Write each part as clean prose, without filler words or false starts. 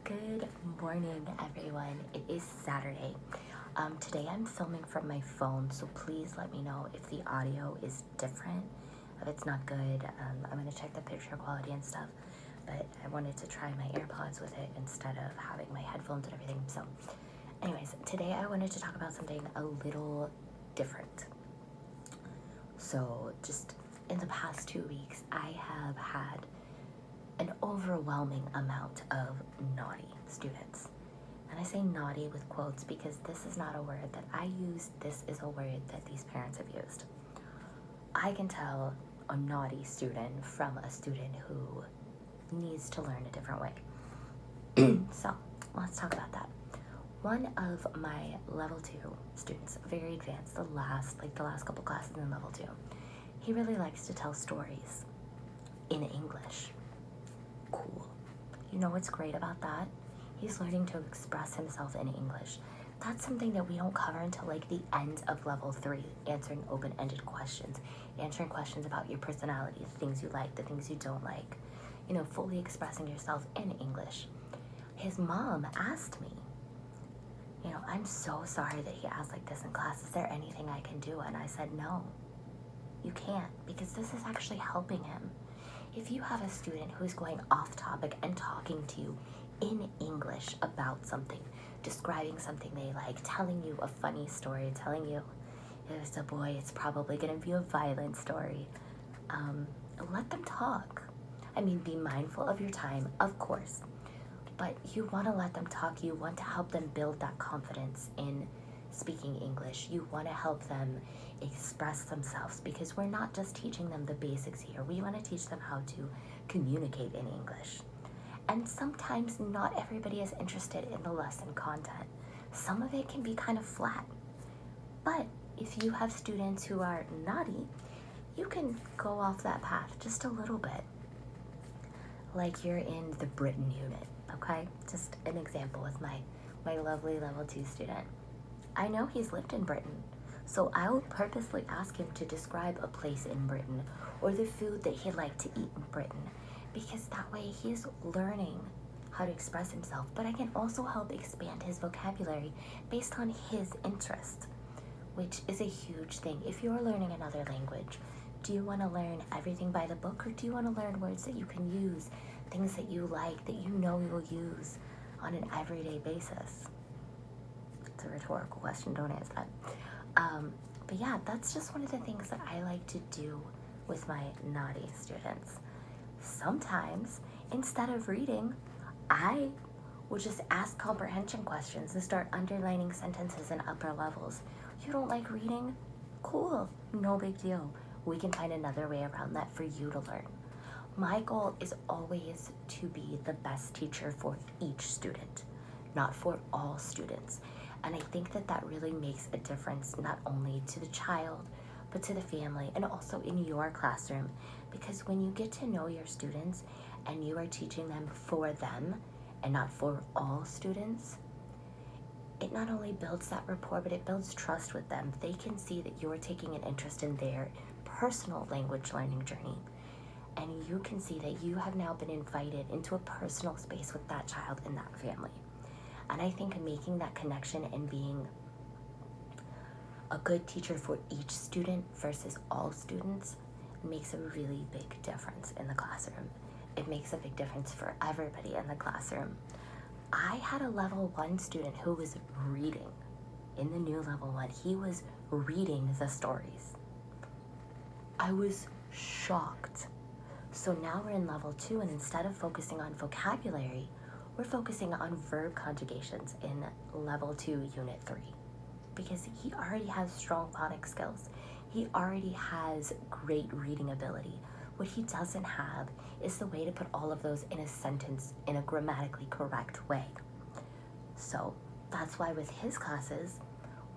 Good morning, everyone. It is Saturday. Today I'm filming from my phone, so please let me know if the audio is different, if it's not good. I'm going to check the picture quality and stuff, but I wanted to try my AirPods with it instead of having my headphones and everything. So, anyways, today I wanted to talk about something a little different. So, just in the past 2 weeks, I have had an overwhelming amount of naughty students. And I say naughty with quotes because this is not a word that I use, this is a word that these parents have used. I can tell a naughty student from a student who needs to learn a different way. So, let's talk about that. One of my level 2 students, very advanced, the last couple classes in level 2, he really likes to tell stories in English. Cool. You know what's great about that? He's learning to express himself in English. That's something that we don't cover until like the end of level 3, answering open-ended questions, answering questions about your personality, the things you like, the things you don't like, fully expressing yourself in English. His mom asked me, I'm so sorry that he asked like this in class. Is there anything I can do? And I said, no, you can't, because this is actually helping him. If you have a student who's going off topic and talking to you in English about something, describing something they like, telling you a funny story, telling you if it's a boy, it's probably going to be a violent story, let them talk. I mean, be mindful of your time, of course, but you want to let them talk. You want to help them build that confidence in speaking English. You want to help them express themselves, because we're not just teaching them the basics here. We want to teach them how to communicate in English. And sometimes not everybody is interested in the lesson content. Some of it can be kind of flat. But if you have students who are naughty, you can go off that path just a little bit. Like you're in the Britain unit, okay? Just an example with my lovely level 2 student. I know he's lived in Britain, so I'll purposely ask him to describe a place in Britain or the food that he'd like to eat in Britain, because that way he's learning how to express himself, but I can also help expand his vocabulary based on his interest, which is a huge thing. If you're learning another language, do you want to learn everything by the book, or do you want to learn words that you can use, things that you like, that you know you'll use on an everyday basis? It's a rhetorical question, don't answer that. But yeah, that's just one of the things that I like to do with my naughty students. Sometimes, instead of reading, I will just ask comprehension questions and start underlining sentences in upper levels. You don't like reading? Cool, no big deal. We can find another way around that for you to learn. My goal is always to be the best teacher for each student, not for all students. And I think that really makes a difference, not only to the child, but to the family, and also in your classroom. Because when you get to know your students and you are teaching them for them and not for all students, it not only builds that rapport, but it builds trust with them. They can see that you're taking an interest in their personal language learning journey. And you can see that you have now been invited into a personal space with that child and that family. And I think making that connection and being a good teacher for each student versus all students makes a really big difference in the classroom. It makes a big difference for everybody in the classroom. I had a level 1 student who was reading. In the new level 1, he was reading the stories. I was shocked. So now we're in level 2, and instead of focusing on vocabulary, we're focusing on verb conjugations in level 2, unit 3. Because he already has strong phonics skills. He already has great reading ability. What he doesn't have is the way to put all of those in a sentence in a grammatically correct way. So that's why with his classes,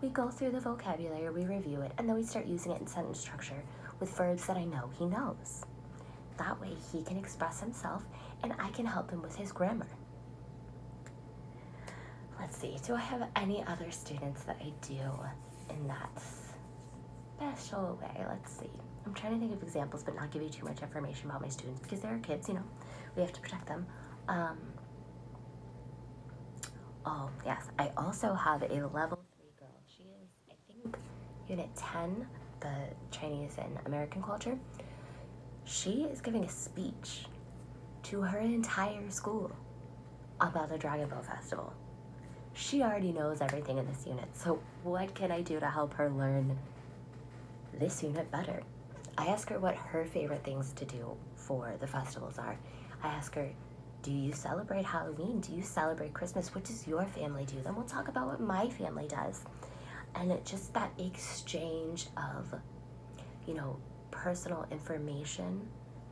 we go through the vocabulary, we review it, and then we start using it in sentence structure with verbs that I know he knows. That way he can express himself and I can help him with his grammar. Let's see, do I have any other students that I do in that special way? Let's see. I'm trying to think of examples, but not give you too much information about my students, because they're kids, we have to protect them. Oh, yes. I also have a level 3 girl. She is, I think, Unit 10, the Chinese and American culture. She is giving a speech to her entire school about the Dragon Boat Festival. She already knows everything in this unit, so what can I do to help her learn this unit better? I ask her what her favorite things to do for the festivals are. I ask her, do you celebrate Halloween? Do you celebrate Christmas? What does your family do? Then we'll talk about what my family does. And just that exchange of, personal information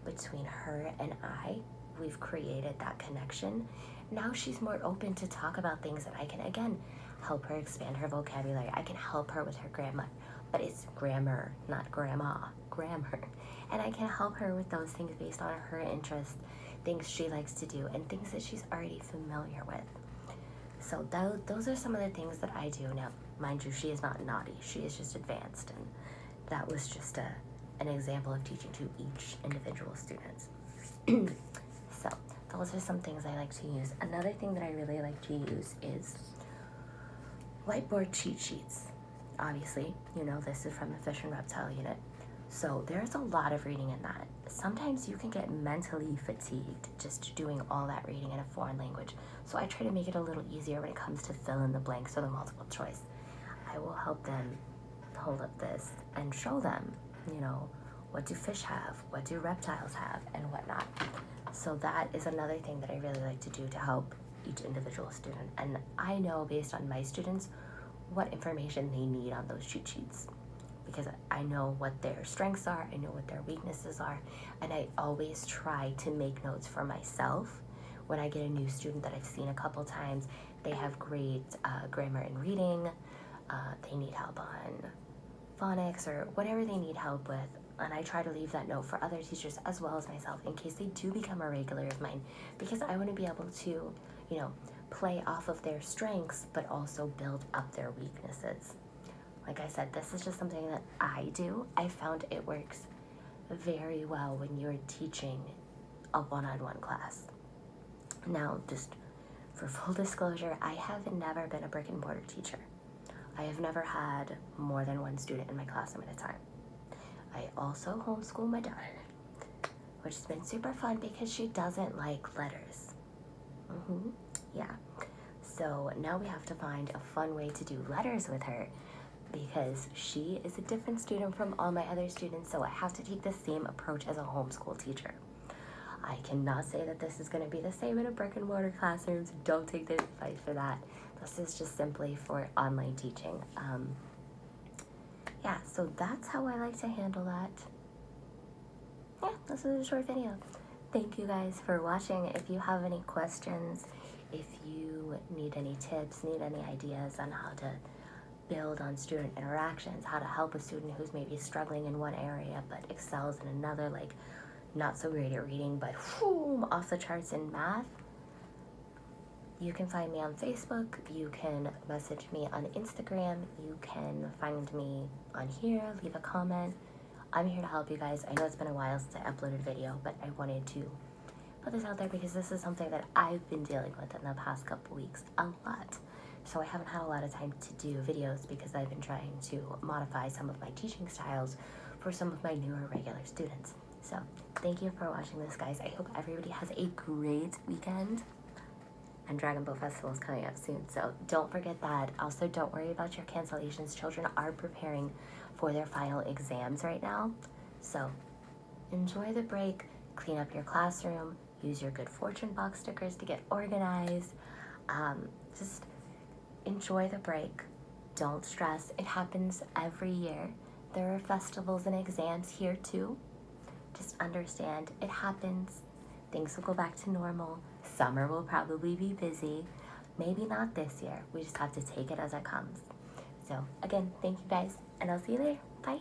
between her and I, we've created that connection. Now she's more open to talk about things, and I can, again, help her expand her vocabulary. I can help her with her grammar, but it's grammar, not grandma, grammar. And I can help her with those things based on her interests, things she likes to do, and things that she's already familiar with. So those are some of the things that I do. Now, mind you, she is not naughty. She is just advanced, and that was just an example of teaching to each individual student. So those are some things I like to use. Another thing that I really like to use is whiteboard cheat sheets. Obviously, this is from the Fish and Reptile unit. So there's a lot of reading in that. Sometimes you can get mentally fatigued just doing all that reading in a foreign language. So I try to make it a little easier when it comes to fill in the blanks or the multiple choice. I will help them hold up this and show them, what do fish have, what do reptiles have, and whatnot. So that is another thing that I really like to do to help each individual student. And I know based on my students what information they need on those cheat sheets, because I know what their strengths are, I know what their weaknesses are, and I always try to make notes for myself. When I get a new student that I've seen a couple times, they have great grammar and reading, they need help on phonics or whatever they need help with, and I try to leave that note for other teachers as well as myself in case they do become a regular of mine, because I want to be able to, play off of their strengths but also build up their weaknesses. Like I said, this is just something that I do. I found it works very well when you're teaching a one-on-one class. Now, just for full disclosure, I have never been a brick and mortar teacher. I have never had more than one student in my classroom at a time. I also homeschool my daughter, which has been super fun because she doesn't like letters. Yeah. So now we have to find a fun way to do letters with her, because she is a different student from all my other students, so I have to take the same approach as a homeschool teacher. I cannot say that this is going to be the same in a brick and mortar classroom, so don't take the advice for that. This is just simply for online teaching. Yeah, so that's how I like to handle that. Yeah, this is a short video. Thank you guys for watching. If you have any questions, if you need any tips, need any ideas on how to build on student interactions, how to help a student who's maybe struggling in one area but excels in another, like not so great at reading but off the charts in math, you can find me on Facebook, you can message me on Instagram, you can find me on here, leave a comment. I'm here to help you guys. I know it's been a while since I uploaded a video, but I wanted to put this out there because this is something that I've been dealing with in the past couple weeks a lot. So I haven't had a lot of time to do videos because I've been trying to modify some of my teaching styles for some of my newer regular students. So thank you for watching this, guys. I hope everybody has a great weekend. And Dragon Boat Festival is coming up soon, so don't forget that. Also, don't worry about your cancellations. Children are preparing for their final exams right now. So enjoy the break, clean up your classroom, use your Good Fortune box stickers to get organized. Just enjoy the break. Don't stress. It happens every year. There are festivals and exams here too. Just understand it happens. Things will go back to normal. Summer will probably be busy. Maybe not this year. We just have to take it as it comes. So again, thank you guys, and I'll see you later. Bye.